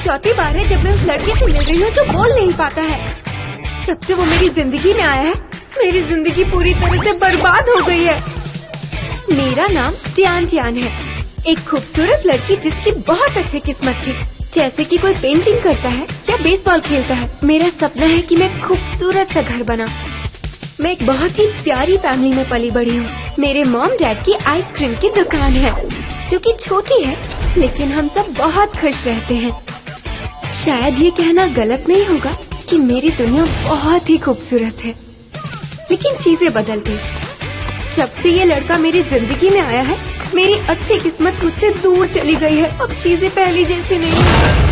चौथी बार है जब मैं उस लड़के से मिल रही हूँ जो बोल नहीं पाता है। जब से वो मेरी जिंदगी में आया है, मेरी जिंदगी पूरी तरह से बर्बाद हो गई है। मेरा नाम टियान टियान है, एक खूबसूरत लड़की जिसकी बहुत अच्छी किस्मत थी। जैसे कि कोई पेंटिंग करता है या बेसबॉल खेलता है। मेरा सपना है कि मैं खूबसूरत सा घर बना। मैं एक बहुत ही प्यारी फैमिली में पली बड़ी हूँ। मेरे मॉम डैड की आइसक्रीम की दुकान है जो कि छोटी है, लेकिन हम सब बहुत खुश रहते हैं। शायद ये कहना गलत नहीं होगा कि मेरी दुनिया बहुत ही खूबसूरत है, लेकिन चीजें बदल गई। जब से ये लड़का मेरी जिंदगी में आया है, मेरी अच्छी किस्मत मुझसे दूर चली गई है। अब चीजें पहले जैसी नहीं है।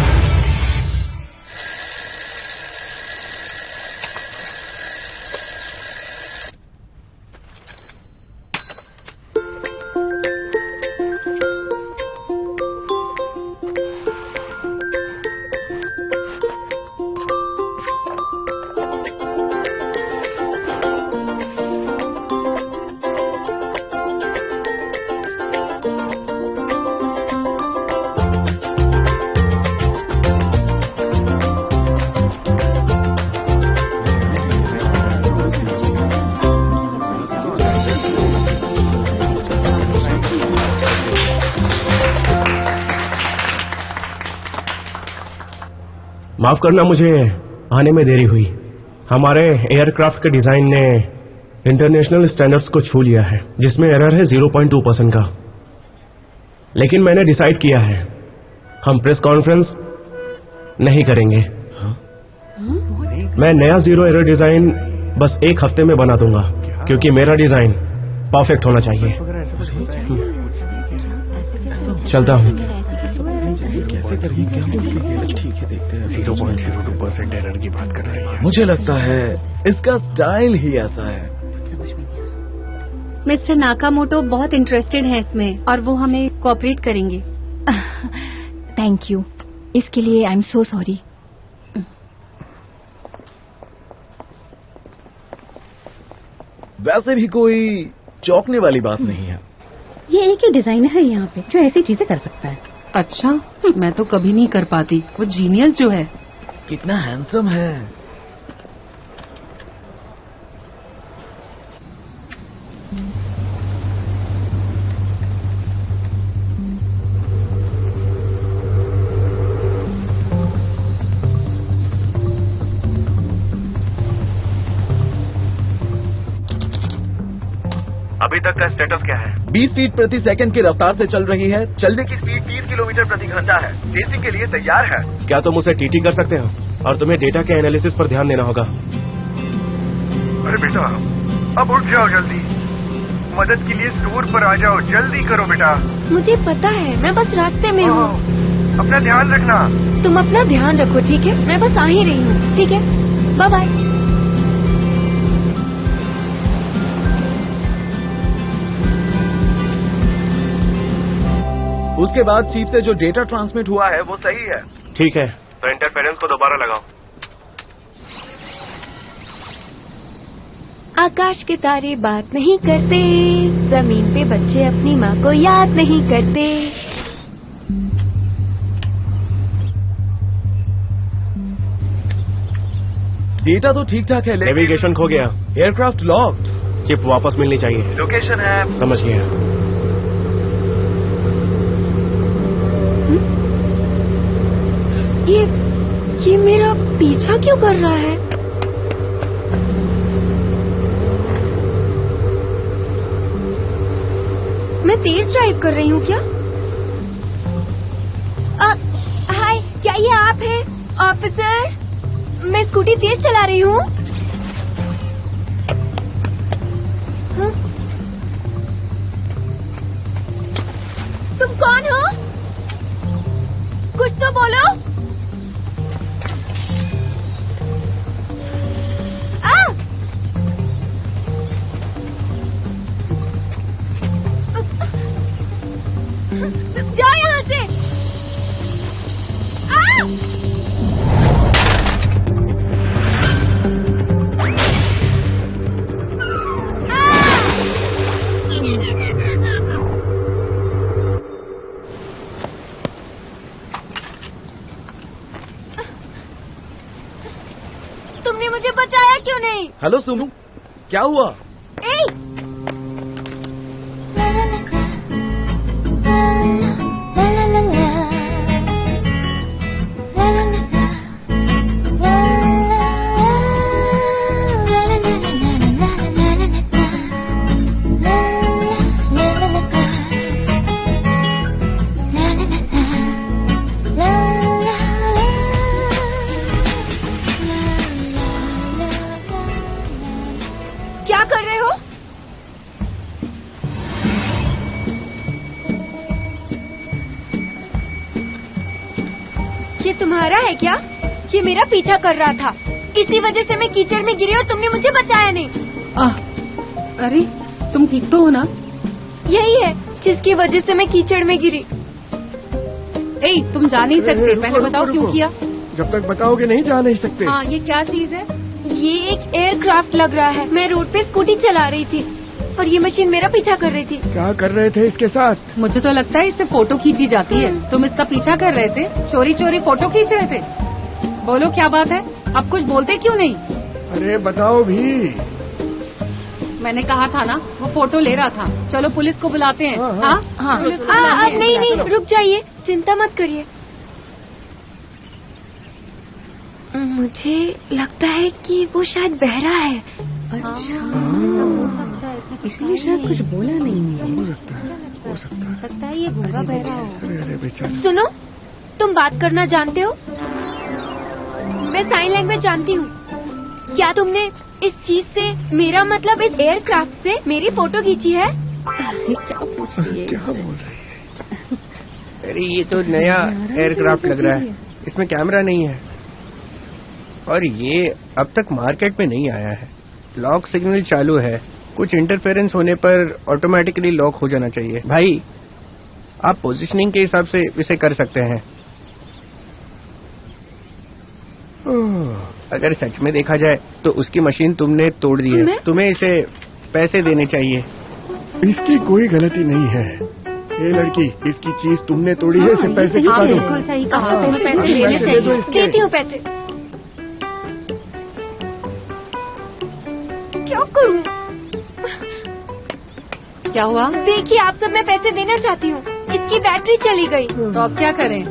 माफ करना, मुझे आने में देरी हुई। हमारे एयरक्राफ्ट के डिजाइन ने इंटरनेशनल स्टैंडर्ड्स को छू लिया है, जिसमें एरर है 0.2% का। लेकिन मैंने डिसाइड किया है, हम प्रेस कॉन्फ्रेंस नहीं करेंगे। मैं नया जीरो एरर डिजाइन बस एक हफ्ते में बना दूंगा, क्योंकि मेरा डिजाइन परफेक्ट होना चाहिए। चलता हूँ। ठीक है, देखते हैं। 0.02% एरर की बात कर रहे हैं। मुझे लगता है इसका स्टाइल ही ऐसा है। मिस्टर नाकामोटो बहुत इंटरेस्टेड हैं इसमें और वो हमें कोऑपरेट करेंगे। थैंक यू, इसके लिए आई एम सो सॉरी। वैसे भी कोई चौंकने वाली बात नहीं है। ये एक ही डिजाइनर है यहाँ पे जो ऐसी चीजें कर सकता है। अच्छा, मैं तो कभी नहीं कर पाती। वो जीनियस जो है। कितना हैंडसम है। अभी तक का स्टेटस क्या है? 20 फीट प्रति सेकंड की रफ्तार से चल रही है। चलने की स्पीड 30 किलोमीटर प्रति घंटा है। टेस्टिंग के लिए तैयार है। क्या तुम उसे टीटी कर सकते हो? और तुम्हें डेटा के एनालिसिस पर ध्यान देना होगा। अरे बेटा, अब उठ जाओ जल्दी। मदद के लिए स्टोर पर आ जाओ। जल्दी करो बेटा। मुझे पता है, मैं बस रास्ते में हूँ। अपना ध्यान रखना। तुम अपना ध्यान रखो, ठीक है? मैं बस आ ही रही हूँ, ठीक है? Bye bye. उसके बाद चीफ से जो डेटा ट्रांसमिट हुआ है वो सही है। ठीक है, तो इंटरफेरेंस को दोबारा लगाओ। आकाश के तारे बात नहीं करते, जमीन पे बच्चे अपनी माँ को याद नहीं करते। डेटा तो ठीक ठाक है, लेकिन नेविगेशन खो गया। Aircraft locked. चिप वापस मिलनी चाहिए। लोकेशन है। समझ गया। ये मेरा पीछा क्यों कर रहा है? मैं तेज ड्राइव कर रही हूँ क्या? हाय, क्या ये आप हैं ऑफिसर? मैं स्कूटी तेज चला रही हूँ। तुम कौन हो? कुछ तो बोलो। जाओ यहाँ से। तुमने मुझे बचाया क्यों नहीं? हेलो सुमू, क्या हुआ? क्या कर रहे हो? ये तुम्हारा है क्या? ये मेरा पीछा कर रहा था, इसी वजह से मैं कीचड़ में गिरी और तुमने मुझे बचाया नहीं। अरे तुम ठीक तो हो ना? यही है जिसकी वजह से मैं कीचड़ में गिरी। तुम जा नहीं सकते, पहले बताओ क्यों किया? जब तक बताओगे नहीं जा नहीं सकते। हाँ, ये क्या चीज है? ये एक एयरक्राफ्ट लग रहा है। मैं रोड पे स्कूटी चला रही थी और ये मशीन मेरा पीछा कर रही थी। क्या कर रहे थे इसके साथ? मुझे तो लगता है इससे फोटो खींची जाती है। तुम इसका पीछा कर रहे थे, चोरी चोरी फोटो खींच रहे थे। बोलो क्या बात है? आप कुछ बोलते क्यों नहीं? अरे बताओ भी। मैंने कहा था ना, वो फोटो ले रहा था। चलो पुलिस को बुलाते हैं। हाँ, पुलिस को बुलाते हैं। नहीं, रुक जाइए, चिंता मत करिए। मुझे लगता है कि वो शायद बहरा है। अच्छा, इसलिए शायद कुछ बोला नहीं है। हो सकता है ये गूंगा बहरा हो। अरे बेचारा। सुनो, तुम बात करना जानते हो? मैं साइन लैंग्वेज जानती हूँ। क्या तुमने इस चीज से, मेरा मतलब इस एयरक्राफ्ट से मेरी फोटो खींची है? क्या पूछ रही है? क्या बोल रही है? अरे ये तो नया एयरक्राफ्ट लग रहा है, इसमें कैमरा नहीं है और ये अब तक मार्केट में नहीं आया है। लॉक सिग्नल चालू है, कुछ इंटरफेरेंस होने पर ऑटोमेटिकली लॉक हो जाना चाहिए। भाई, आप पोजीशनिंग के हिसाब से इसे कर सकते हैं। अगर सच में देखा जाए तो उसकी मशीन तुमने तोड़ दी है। तुम्हें इसे पैसे देने चाहिए। इसकी कोई गलती नहीं है। ये लड़की, इसकी चीज तुमने तोड़ी है, इसे पैसे चुका दो। बिल्कुल सही कहा, तुम्हें पैसे देने चाहिए। देती हूँ पैसे। क्या करूँ? क्या हुआ? देखिए, आप सब मैं पैसे देना चाहती हूँ। इसकी बैटरी चली गई। तो अब क्या करें?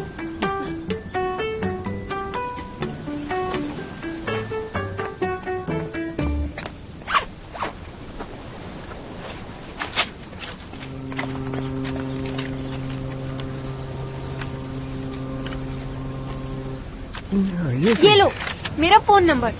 ये लो मेरा फोन नंबर।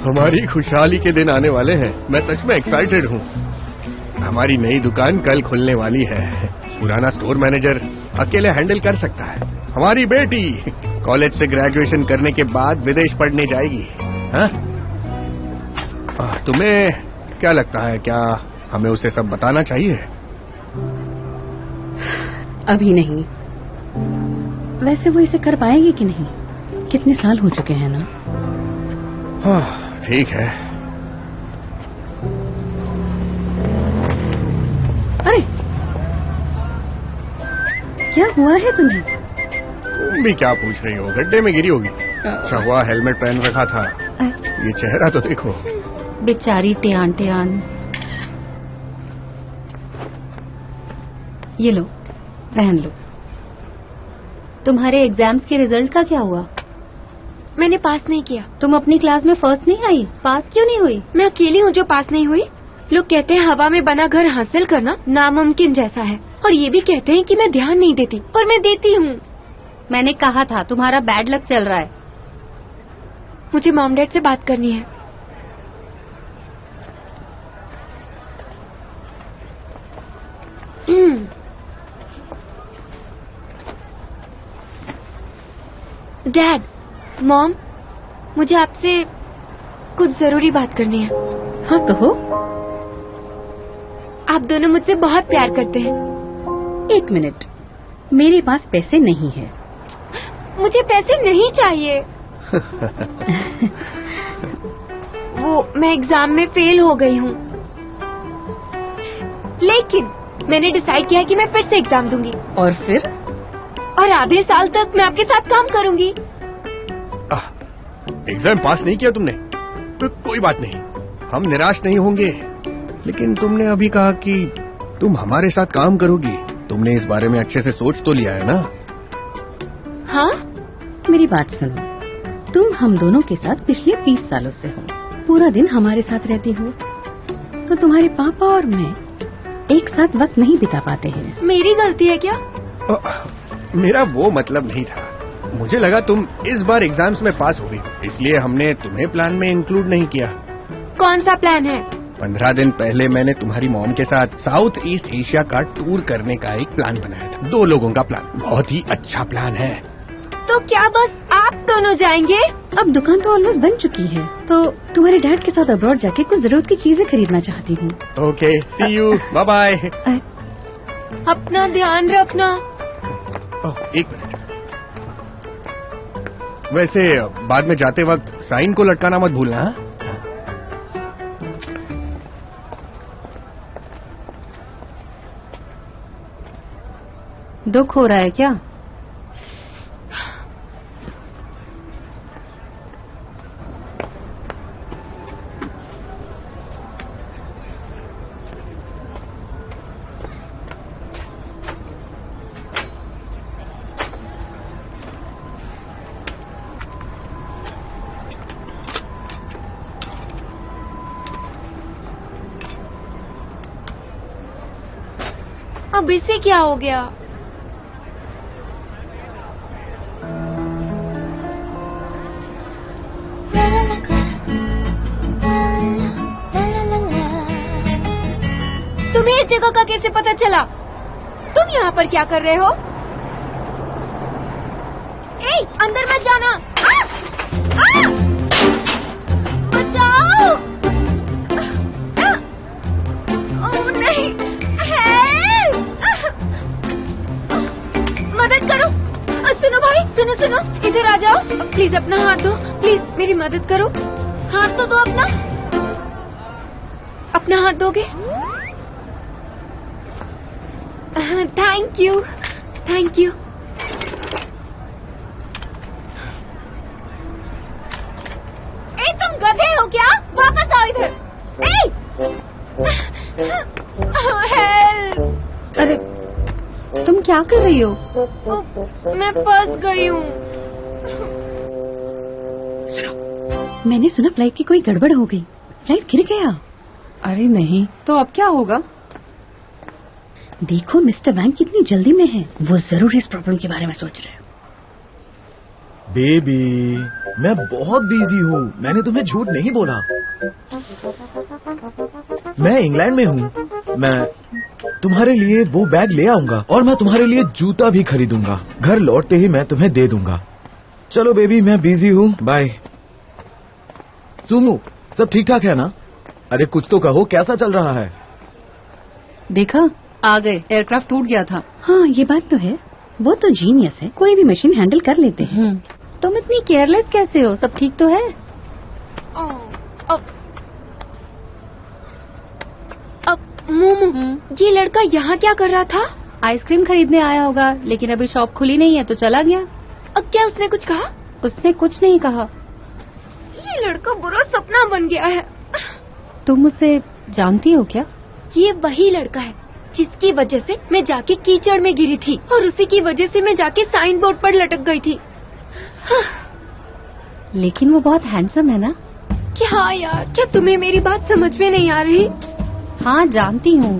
हमारी खुशहाली के दिन आने वाले हैं। मैं सच में एक्साइटेड हूँ। हमारी नई दुकान कल खुलने वाली है। पुराना स्टोर मैनेजर अकेले हैंडल कर सकता है। हमारी बेटी कॉलेज से ग्रेजुएशन करने के बाद विदेश पढ़ने जाएगी। हाँ? तुम्हें क्या लगता है, क्या हमें उसे सब बताना चाहिए? अभी नहीं। वैसे वो इसे कर पाएगी कि नहीं? कितने साल हो चुके हैं ना। ठीक है। अरे क्या हुआ है तुम्हें? तुम भी क्या पूछ रही हो? गड्ढे में गिरी होगी। अच्छा हुआ हेलमेट पहन रखा था। ये चेहरा तो देखो। बेचारी टियान टियान। ये लो, पहन लो। तुम्हारे एग्जाम्स के रिजल्ट का क्या हुआ? मैंने पास नहीं किया। तुम अपनी क्लास में फर्स्ट नहीं आई, पास क्यों नहीं हुई? मैं अकेली हूँ जो पास नहीं हुई। लोग कहते हैं हवा में बना घर हासिल करना नामुमकिन जैसा है, और ये भी कहते हैं कि मैं ध्यान नहीं देती, पर मैं देती हूँ। मैंने कहा था तुम्हारा बैड लक चल रहा है। मुझे मॉम डैड से बात करनी है। डैड, मॉम, मुझे आपसे कुछ जरूरी बात करनी है। हाँ कहो। आप दोनों मुझसे बहुत प्यार करते हैं। 1 मिनट, मेरे पास पैसे नहीं है। मुझे पैसे नहीं चाहिए। वो मैं एग्जाम में फेल हो गई हूँ, लेकिन मैंने डिसाइड किया है कि मैं फिर से एग्जाम दूंगी। और फिर? और आधे साल तक मैं आपके साथ काम करूंगी। एग्जाम पास नहीं किया तुमने तो कोई बात नहीं, हम निराश नहीं होंगे। लेकिन तुमने अभी कहा कि तुम हमारे साथ काम करोगी। तुमने इस बारे में अच्छे से सोच तो लिया है ना? हाँ? मेरी बात सुनो, तुम हम दोनों के साथ पिछले 20 सालों से हो, पूरा दिन हमारे साथ रहती हो, तो तुम्हारे पापा और मैं एक साथ वक्त नहीं बिता पाते हैं। मेरी गलती है क्या? मेरा वो मतलब नहीं था। मुझे लगा तुम इस बार एग्जाम्स में पास हो गई, इसलिए हमने तुम्हें प्लान में इंक्लूड नहीं किया। कौन सा प्लान है? 15 दिन पहले मैंने तुम्हारी मॉम के साथ साउथ ईस्ट एशिया का टूर करने का एक प्लान बनाया था। 2 लोगों का प्लान, बहुत ही अच्छा प्लान है। तो क्या बस आप दोनों जाएंगे? अब दुकान तो ऑलमोस्ट बन चुकी है, तो तुम्हारे डैड के साथ अब्रॉड जाके कुछ जरूरत की चीजें खरीदना चाहती हूँ। Okay, see you, bye bye. अपना ध्यान रखना। 1 मिनट, वैसे बाद में जाते वक्त साइन को लटकाना मत भूलना। दुख हो रहा है क्या? अब इसे क्या हो गया? तुम्हें इस जगह का कैसे पता चला? तुम यहाँ पर क्या कर रहे हो? ए, अंदर मत जाना। बचाओ! ओह नहीं, मदद करो। सुनो भाई, सुनो, इधर आ जाओ। प्लीज अपना हाथ दो, प्लीज मेरी मदद करो। हाथ तो दो अपना। अपना हाथ दोगे? Thank you. ए, तुम गधे हो क्या? वापस आओ इधर। हेल्प! अरे तुम क्या कर रही हो? मैं फंस गई हूँ। मैंने सुना फ्लाइट की कोई गड़बड़ हो गई, फ्लाइट गिर गया। अरे नहीं, तो अब क्या होगा? देखो मिस्टर वैंग कितनी जल्दी में है, वो जरूर इस प्रॉब्लम के बारे में सोच रहे हैं। बेबी, मैं बहुत बिजी हूँ, मैंने तुम्हें झूठ नहीं बोला। मैं इंग्लैंड में हूँ। मैं तुम्हारे लिए वो बैग ले आऊंगा और मैं तुम्हारे लिए जूता भी खरीदूंगा। घर लौटते ही मैं तुम्हें दे दूंगा। चलो बेबी, मैं बिजी हूँ, बाय। सुमू, सब ठीक ठाक है ना? अरे कुछ तो कहो, कैसा चल रहा है? देखा, आ गए, एयरक्राफ्ट टूट गया था। हाँ ये बात तो है, वो तो जीनियस है, कोई भी मशीन हैंडल कर लेते हैं। तुम इतनी केयरलेस कैसे हो? सब ठीक तो है? मोमो, ये लड़का यहाँ क्या कर रहा था? आइसक्रीम खरीदने आया होगा, लेकिन अभी शॉप खुली नहीं है तो चला गया। अब क्या उसने कुछ कहा? उसने कुछ नहीं कहा। ये लड़का बुरा सपना बन गया है। तुम उसे जानती हो क्या? ये वही लड़का है जिसकी वजह से मैं जाके कीचड़ में गिरी थी और उसी की वजह से मैं जाके साइन बोर्ड पर लटक गई थी। लेकिन वो बहुत हैंडसम है ना? क्या यार, क्या तुम्हें मेरी बात समझ में नहीं आ रही? हाँ जानती हूँ,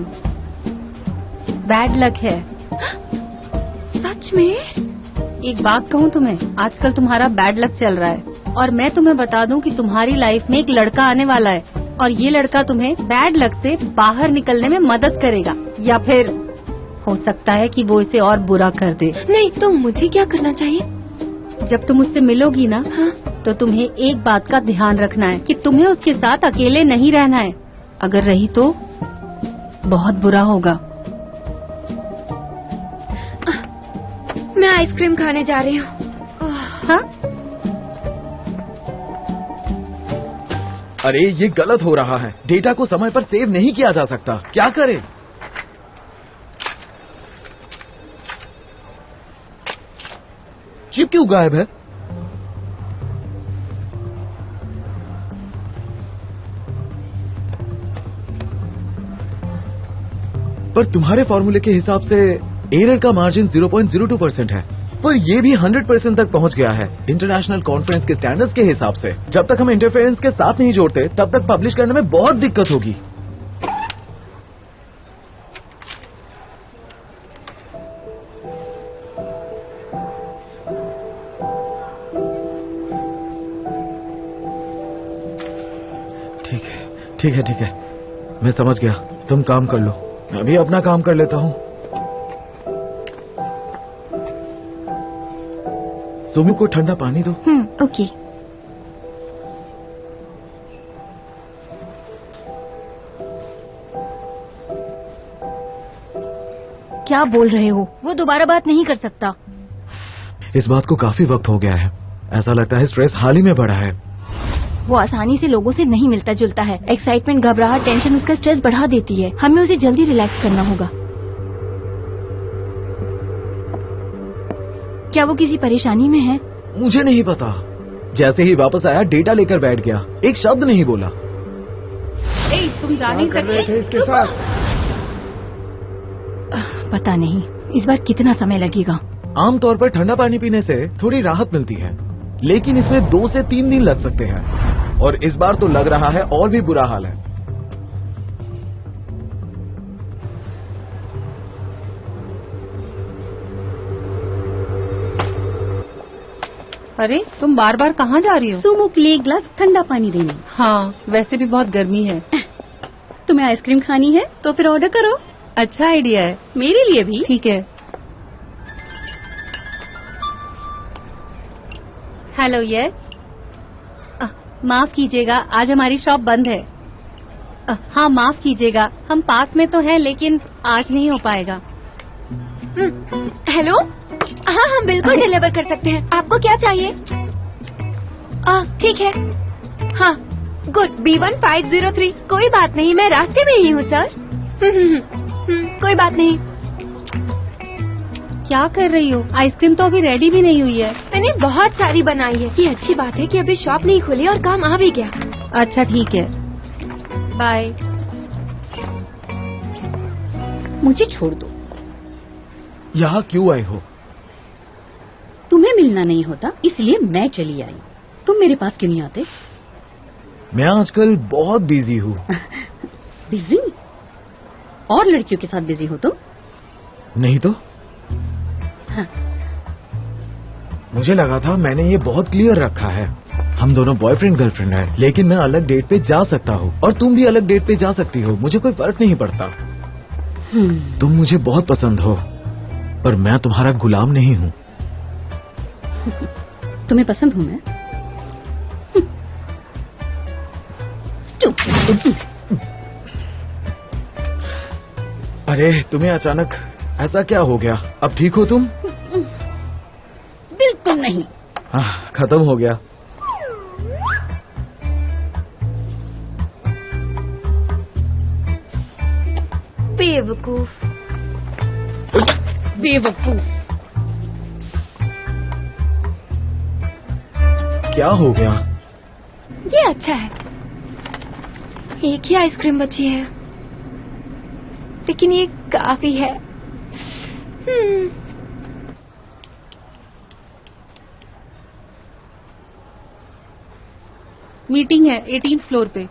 बैड लक है। सच में? एक बात कहूँ तुम्हें, आजकल तुम्हारा बैड लक चल रहा है और मैं तुम्हें बता दूं कि तुम्हारी लाइफ में एक लड़का आने वाला है और ये लड़का तुम्हें बैड लक से बाहर निकलने में मदद करेगा, या फिर हो सकता है कि वो इसे और बुरा कर दे। नहीं तो मुझे क्या करना चाहिए? जब तुम उससे मिलोगी ना, हाँ? तो तुम्हें एक बात का ध्यान रखना है कि तुम्हें उसके साथ अकेले नहीं रहना है। अगर रही तो बहुत बुरा होगा। मैं आइसक्रीम खाने जा रही हूँ। हाँ? अरे ये गलत हो रहा है, डेटा को समय पर सेव नहीं किया जा सकता, क्या करें? चिप क्यों गायब है? पर तुम्हारे फॉर्मूले के हिसाब से एरर का मार्जिन 0.02% है, पर ये भी 100% तक पहुंच गया है इंटरनेशनल कॉन्फ्रेंस के स्टैंडर्ड्स के हिसाब से। जब तक हम इंटरफेरेंस के साथ नहीं जोड़ते तब तक पब्लिश करने में बहुत दिक्कत होगी। ठीक है, मैं समझ गया, तुम काम कर लो, मैं भी अपना काम कर लेता हूँ। सुमी को ठंडा पानी दो। ओके। क्या बोल रहे हो? वो दोबारा बात नहीं कर सकता। इस बात को काफी वक्त हो गया है, ऐसा लगता है स्ट्रेस हाल ही में बढ़ा है। वो आसानी से लोगों से नहीं मिलता जुलता है। एक्साइटमेंट, घबराहट, टेंशन उसका स्ट्रेस बढ़ा देती है। हमें उसे जल्दी रिलैक्स करना होगा। क्या वो किसी परेशानी में है? मुझे नहीं पता, जैसे ही वापस आया डेटा लेकर बैठ गया, एक शब्द नहीं बोला। तुम जा नहीं सकते इसके साथ? पता नहीं इस बार कितना समय लगेगा। आमतौर पर ठंडा पानी पीने से थोड़ी राहत मिलती है, लेकिन इसमें 2 से 3 दिन लग सकते हैं और इस बार तो लग रहा है और भी बुरा हाल है। अरे तुम बार बार कहाँ जा रही हो? सुमो के लिए एक गिलास ठंडा पानी देने। हाँ, वैसे भी बहुत गर्मी है। तुम्हें आइसक्रीम खानी है तो फिर ऑर्डर करो। अच्छा आइडिया है, मेरे लिए भी। ठीक है। Hello, yes. माफ कीजिएगा, आज हमारी शॉप बंद है। हाँ माफ कीजिएगा, हम पास में तो हैं लेकिन आज नहीं हो पाएगा। हेलो, हाँ हम बिल्कुल डिलीवर कर सकते हैं। आपको क्या चाहिए? ठीक है। हाँ गुड, B1503। कोई बात नहीं, मैं रास्ते में ही हूँ सर। कोई बात नहीं। क्या कर रही हो? आइसक्रीम तो अभी रेडी भी नहीं हुई है। मैंने बहुत सारी बनाई है। ये अच्छी बात है कि अभी शॉप नहीं खुली और काम आ भी गया। अच्छा ठीक है, बाय। मुझे छोड़ दो। यहाँ क्यों आए हो? तुम्हें मिलना नहीं होता इसलिए मैं चली आई। तुम मेरे पास क्यों नहीं आते? मैं आजकल बहुत बिजी हूँ। बिजी? और लड़कियों के साथ बिजी हो तुम? नहीं तो। हाँ। मुझे लगा था मैंने ये बहुत क्लियर रखा है, हम दोनों बॉयफ्रेंड गर्लफ्रेंड हैं, लेकिन मैं अलग डेट पे जा सकता हूँ और तुम भी अलग डेट पे जा सकती हो, मुझे कोई फर्क नहीं पड़ता। तुम मुझे बहुत पसंद हो, पर मैं तुम्हारा गुलाम नहीं हूँ। तुम्हें पसंद हूँ मैं? अरे तुम्हें अचानक ऐसा क्या हो गया? अब ठीक हो तुम? बिल्कुल नहीं। खत्म हो गया। बेवकूफ। बेवकूफ। क्या हो गया? ये अच्छा है, एक ही आइसक्रीम बची है, लेकिन ये काफी है। मीटिंग है 18th फ्लोर पे।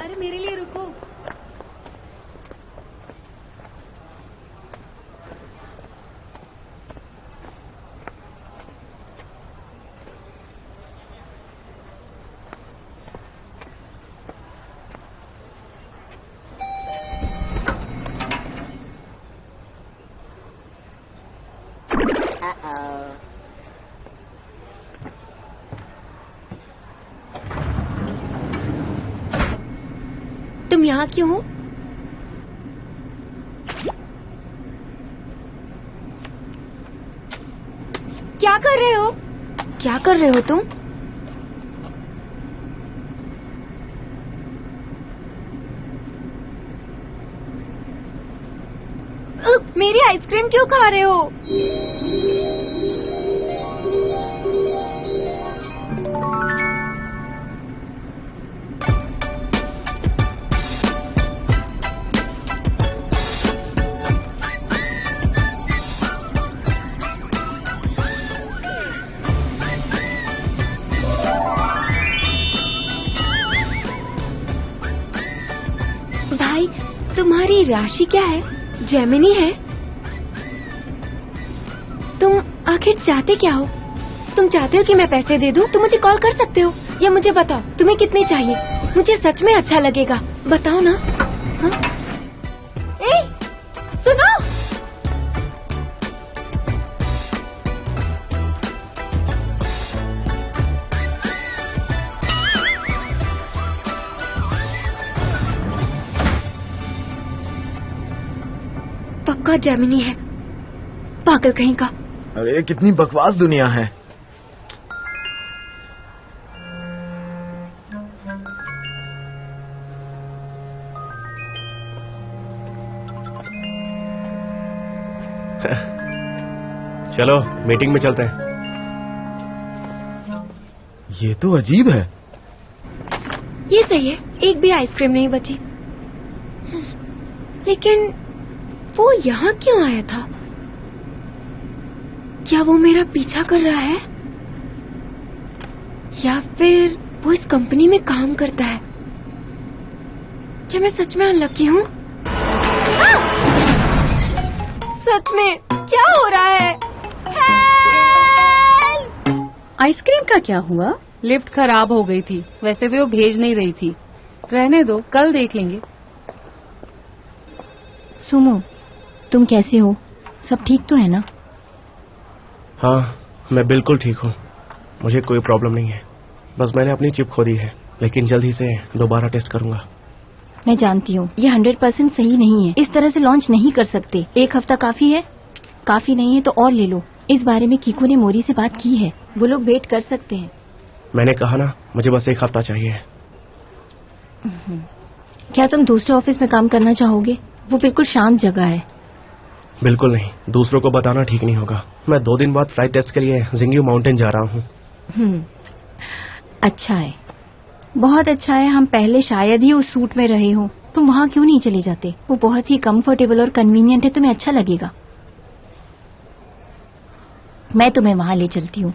अरे मेरे लिए रुको। तुम यहाँ क्यों हो? क्या कर रहे हो? क्या कर रहे हो तुम? मेरी आइसक्रीम क्यों खा रहे हो? भाई, तुम्हारी राशि क्या है? जेमिनी है? तुम आखिर चाहते क्या हो? तुम चाहते हो कि मैं पैसे दे दूं? तुम मुझे कॉल कर सकते हो, या मुझे बताओ तुम्हें कितने चाहिए। मुझे सच में अच्छा लगेगा, बताओ ना। हाँ? ए, सुनो। पक्का जेमिनी है, पागल कहीं का। अरे कितनी बकवास दुनिया है। चलो मीटिंग में चलते हैं। ये तो अजीब है। ये सही है, एक भी आइसक्रीम नहीं बची। लेकिन वो यहाँ क्यों आया था? क्या वो मेरा पीछा कर रहा है, या फिर वो इस कंपनी में काम करता है? क्या मैं सच में अनलकी हूँ? सच में क्या हो रहा है? आइसक्रीम का क्या हुआ? लिफ्ट खराब हो गई थी, वैसे भी वो भेज नहीं रही थी। रहने दो, कल देख लेंगे। सुमो, तुम कैसे हो? सब ठीक तो है ना? हाँ, मैं बिल्कुल ठीक हूँ। मुझे कोई प्रॉब्लम नहीं है। बस मैंने अपनी चिप खो दी है, लेकिन जल्द ही से दोबारा टेस्ट करूंगा। मैं जानती हूँ ये 100% सही नहीं है। इस तरह से लॉन्च नहीं कर सकते। 1 हफ्ता काफी है? काफी नहीं है तो और ले लो। इस बारे में कीकू ने मोरी से बात की है, वो लोग वेट कर सकते हैं। मैंने कहा ना, मुझे बस 1 हफ्ता चाहिए। क्या तुम दूसरे ऑफिस में काम करना चाहोगे? वो बिल्कुल शांत जगह है। बिल्कुल नहीं, दूसरों को बताना ठीक नहीं होगा। मैं 2 दिन बाद फ्लाइट टेस्ट के लिए जिंग्यू माउंटेन जा रहा हूँ। अच्छा है, बहुत अच्छा है। हम पहले शायद ही उस सूट में रहे हो। तुम वहाँ क्यों नहीं चले जाते? वो बहुत ही कंफर्टेबल और कन्वीनियंट है, तुम्हें अच्छा लगेगा। मैं तुम्हें वहाँ ले चलती हूँ।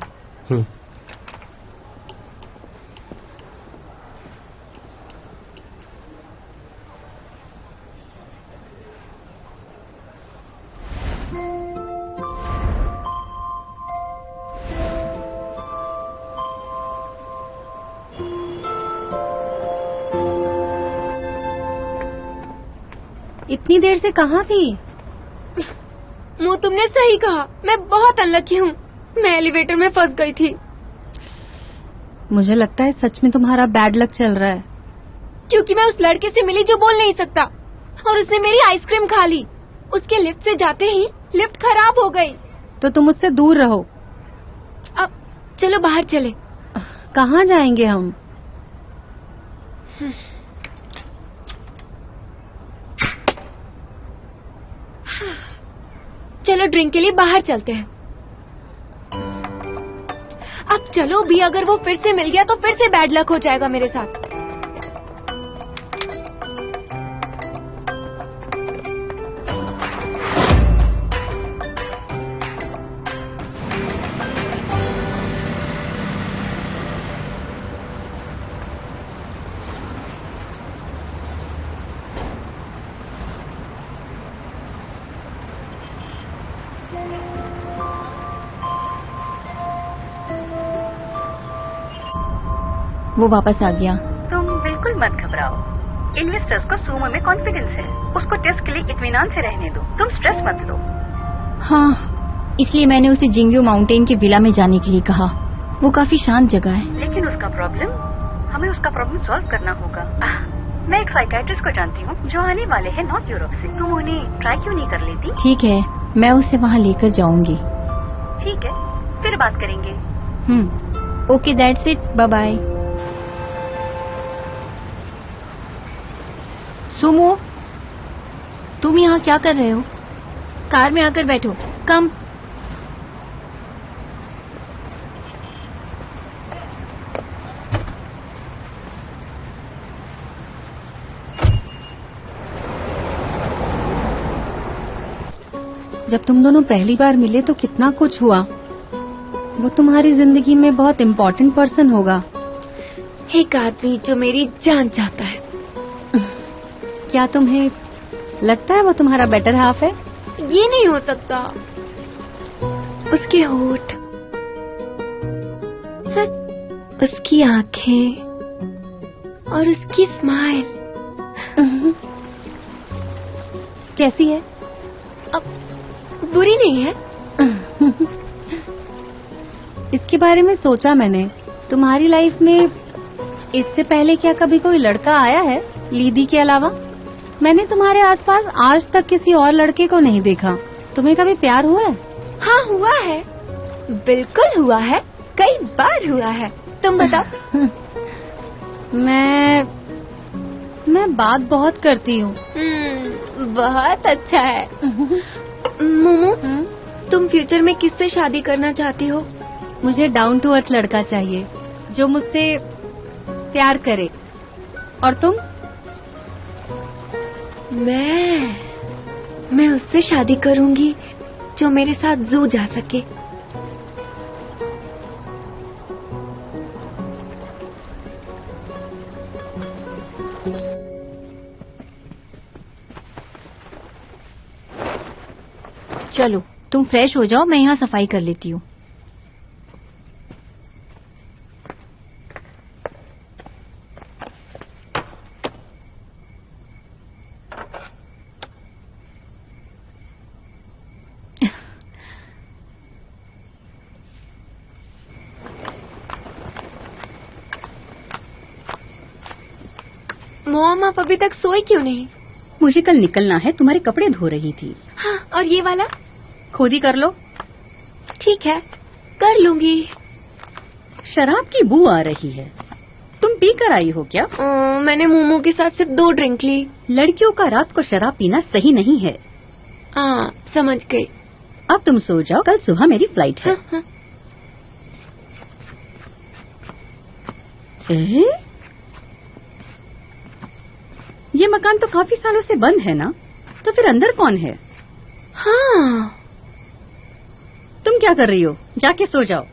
इतनी देर से कहाँ थी? वो तुमने सही कहा, मैं बहुत अनलकी हूँ। मैं एलिवेटर में फंस गई थी। मुझे लगता है सच में तुम्हारा बैड लक चल रहा है। क्योंकि मैं उस लड़के से मिली जो बोल नहीं सकता, और उसने मेरी आइसक्रीम खा ली। उसके लिफ्ट से जाते ही लिफ्ट खराब हो गई। तो तुम उससे दूर रहो। अब चलो बाहर चले। कहाँ जाएंगे हम? चलो ड्रिंक के लिए बाहर चलते हैं। अब चलो भी, अगर वो फिर से मिल गया तो फिर से बैड लक हो जाएगा मेरे साथ। वो वापस आ गया। तुम बिल्कुल मत घबराओ। इन्वेस्टर्स को सुमो में कॉन्फिडेंस है। उसको टेस्ट के लिए इत्मीनान से रहने दो। तुम स्ट्रेस मत लो। हाँ, इसलिए मैंने उसे जिंगयू माउंटेन के विला में जाने के लिए कहा। वो काफी शांत जगह है। लेकिन हमें उसका प्रॉब्लम सॉल्व करना होगा। मैं एक साइकियाट्रिस्ट को जानती हूँ जो आने वाले हैं नॉर्थ यूरोप से। तुम उन्हें ट्राई क्यों नहीं कर लेती? ठीक है, मैं उसे वहाँ लेकर जाऊंगी। ठीक है, फिर बात करेंगे। Okay, that's it, bye bye. सुमो, तुम यहाँ क्या कर रहे हो? कार में आकर बैठो। कम। जब तुम दोनों पहली बार मिले तो कितना कुछ हुआ। वो तुम्हारी जिंदगी में बहुत इम्पोर्टेंट पर्सन होगा। एक आदमी जो मेरी जान चाहता है। क्या तुम्हें लगता है वो तुम्हारा बेटर हाफ है? ये नहीं हो सकता। उसके होठ, सच उसकी आंखें और उसकी स्माइल। कैसी है? अब बुरी नहीं है। इसके बारे में सोचा मैंने। तुम्हारी लाइफ में इससे पहले क्या कभी कोई लड़का आया है लीदी के अलावा? मैंने तुम्हारे आसपास आज तक किसी और लड़के को नहीं देखा। तुम्हें कभी प्यार हुआ है? हाँ, हुआ है, बिल्कुल हुआ है, कई बार हुआ है। तुम बताओ। मैं बात बहुत करती हूँ। बहुत अच्छा है। मोमो, तुम फ्यूचर में किससे शादी करना चाहती हो? मुझे डाउन टू अर्थ लड़का चाहिए जो मुझसे प्यार करे। और तुम? मैं उससे शादी करूंगी जो मेरे साथ जू जा सके। चलो, तुम फ्रेश हो जाओ, मैं यहाँ सफाई कर लेती हूँ। मॉम, आप अभी तक सोए क्यों नहीं? मुझे कल निकलना है। तुम्हारे कपड़े धो रही थी। हाँ, और ये वाला खुद ही कर लो। ठीक है, कर लूंगी। शराब की बू आ रही है। तुम पी कर आई हो क्या? मैंने मोमो के साथ सिर्फ 2 ड्रिंक ली। लड़कियों का रात को शराब पीना सही नहीं है। समझ गई। अब तुम सो जाओ, कल सुबह मेरी फ्लाइट है। हाँ। ये मकान तो काफी सालों से बंद है ना? तो फिर अंदर कौन है? हाँ। तुम क्या कर रही हो? जाके सो जाओ।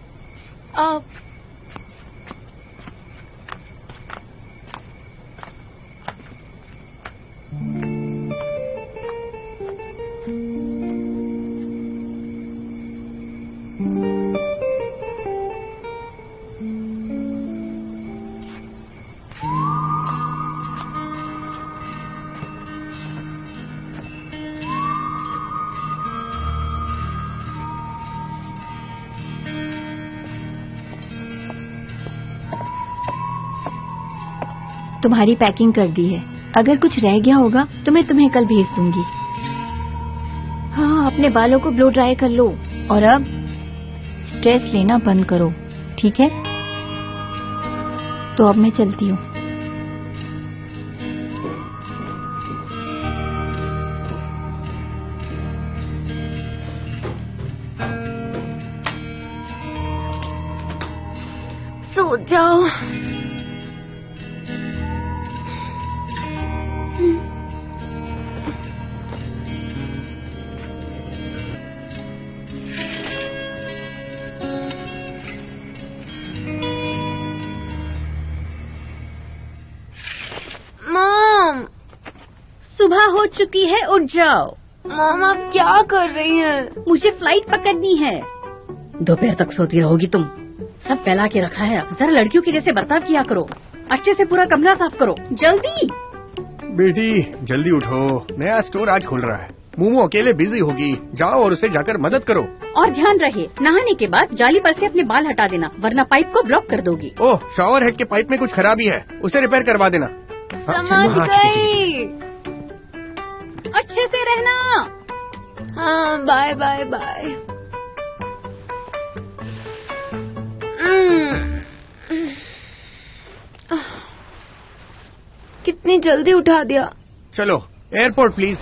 तुम्हारी पैकिंग कर दी है। अगर कुछ रह गया होगा तो मैं तुम्हें कल भेज दूंगी। हाँ, अपने बालों को ब्लो ड्राई कर लो और अब स्ट्रेस लेना बंद करो, ठीक है? तो अब मैं चलती हूँ। सो जाओ। मॉम, सुबह हो चुकी है, उठ जाओ। मॉम आप क्या कर रही हैं? मुझे फ्लाइट पकड़नी है। दोपहर तक सोती रहोगी तुम। सब फैला के रखा है, जरा लड़कियों के जैसे बर्ताव किया करो। अच्छे से पूरा कमरा साफ करो, जल्दी। बेटी जल्दी उठो, नया स्टोर आज खुल रहा है। मोमो अकेले बिजी होगी, जाओ और उसे जाकर मदद करो। और ध्यान रहे, नहाने के बाद जाली पर से अपने बाल हटा देना, वरना पाइप को ब्लॉक कर दोगी। ओह, शॉवर हेड के पाइप में कुछ खराबी है, उसे रिपेयर करवा देना। समझ गई। अच्छे से रहना। हाँ, बाय बाय बाय। कितनी जल्दी उठा दिया। चलो airport please.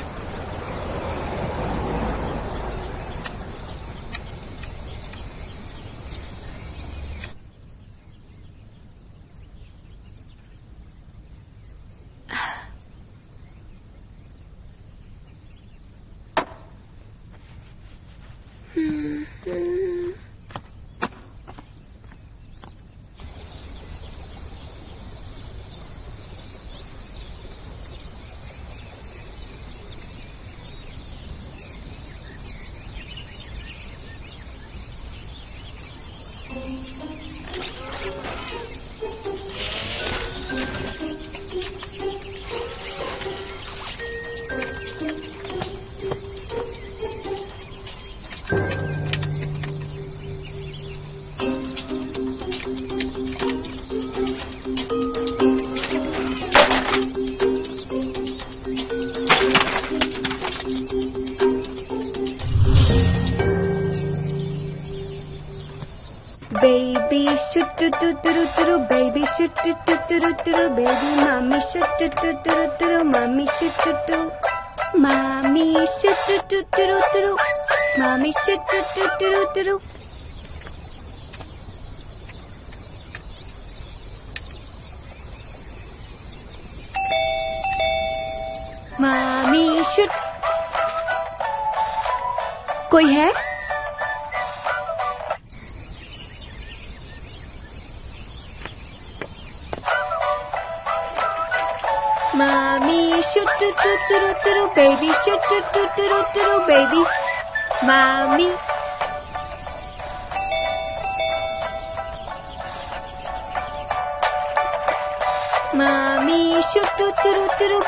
Baby shoot do do do do do, baby shoot do do do do, baby mommy shoot do do do do, mommy shoot do do, mommy shoot do do do do, mommy shoot do do do do. Mommy shoot. कोई है? Mommy shoot do do do do do, baby shoot do do do do, baby mommy. Mommy shoot do do do do.